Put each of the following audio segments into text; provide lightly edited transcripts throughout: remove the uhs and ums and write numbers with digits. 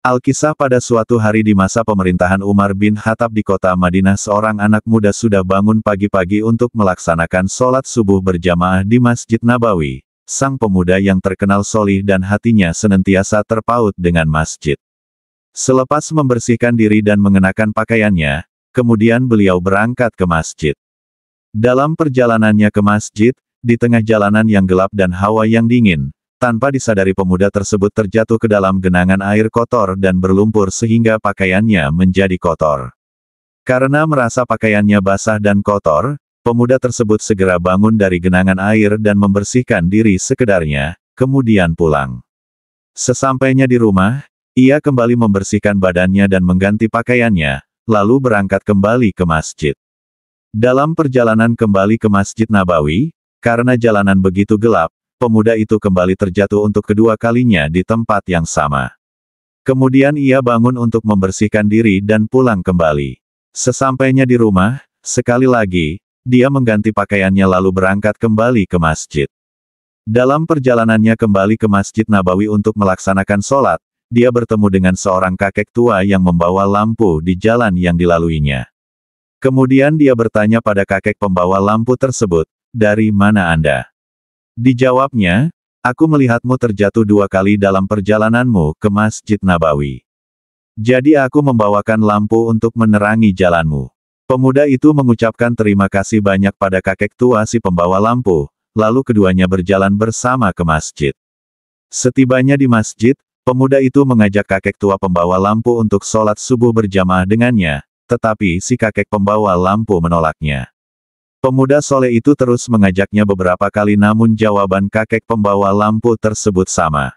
Alkisah pada suatu hari di masa pemerintahan Umar bin Khattab di kota Madinah, seorang anak muda sudah bangun pagi-pagi untuk melaksanakan sholat subuh berjamaah di Masjid Nabawi. Sang pemuda yang terkenal solih dan hatinya senantiasa terpaut dengan masjid. Selepas membersihkan diri dan mengenakan pakaiannya, kemudian beliau berangkat ke masjid. Dalam perjalanannya ke masjid, di tengah jalanan yang gelap dan hawa yang dingin, tanpa disadari pemuda tersebut terjatuh ke dalam genangan air kotor dan berlumpur sehingga pakaiannya menjadi kotor. Karena merasa pakaiannya basah dan kotor, pemuda tersebut segera bangun dari genangan air dan membersihkan diri sekedarnya, kemudian pulang. Sesampainya di rumah, ia kembali membersihkan badannya dan mengganti pakaiannya, lalu berangkat kembali ke masjid. Dalam perjalanan kembali ke Masjid Nabawi, karena jalanan begitu gelap, pemuda itu kembali terjatuh untuk kedua kalinya di tempat yang sama. Kemudian ia bangun untuk membersihkan diri dan pulang kembali. Sesampainya di rumah, sekali lagi, dia mengganti pakaiannya lalu berangkat kembali ke masjid. Dalam perjalanannya kembali ke Masjid Nabawi untuk melaksanakan sholat, dia bertemu dengan seorang kakek tua yang membawa lampu di jalan yang dilaluinya. Kemudian dia bertanya pada kakek pembawa lampu tersebut, "Dari mana Anda?" Dijawabnya, "Aku melihatmu terjatuh 2 kali dalam perjalananmu ke Masjid Nabawi. Jadi aku membawakan lampu untuk menerangi jalanmu." Pemuda itu mengucapkan terima kasih banyak pada kakek tua si pembawa lampu, lalu keduanya berjalan bersama ke masjid. Setibanya di masjid, pemuda itu mengajak kakek tua pembawa lampu untuk sholat subuh berjamaah dengannya, tetapi si kakek pembawa lampu menolaknya. Pemuda soleh itu terus mengajaknya beberapa kali namun jawaban kakek pembawa lampu tersebut sama.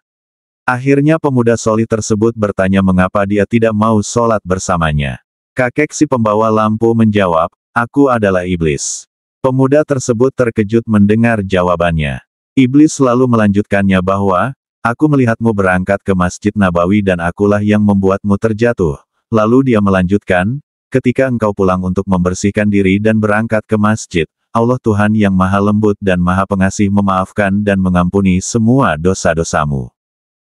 Akhirnya pemuda soleh tersebut bertanya mengapa dia tidak mau sholat bersamanya. Kakek si pembawa lampu menjawab, "Aku adalah iblis." Pemuda tersebut terkejut mendengar jawabannya. Iblis lalu melanjutkannya bahwa, "Aku melihatmu berangkat ke Masjid Nabawi dan akulah yang membuatmu terjatuh." Lalu dia melanjutkan, "Ketika engkau pulang untuk membersihkan diri dan berangkat ke masjid, Allah Tuhan yang Maha Lembut dan Maha Pengasih memaafkan dan mengampuni semua dosa-dosamu.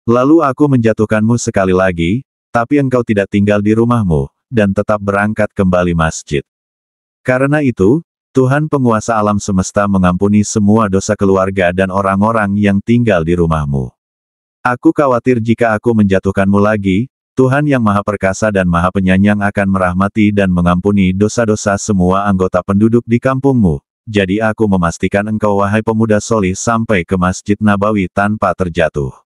Lalu aku menjatuhkanmu sekali lagi, tapi engkau tidak tinggal di rumahmu, dan tetap berangkat kembali masjid. Karena itu, Tuhan penguasa alam semesta mengampuni semua dosa keluarga dan orang-orang yang tinggal di rumahmu. Aku khawatir jika aku menjatuhkanmu lagi, Tuhan yang Maha Perkasa dan Maha Penyayang akan merahmati dan mengampuni dosa-dosa semua anggota penduduk di kampungmu. Jadi aku memastikan engkau wahai pemuda solih sampai ke Masjid Nabawi tanpa terjatuh."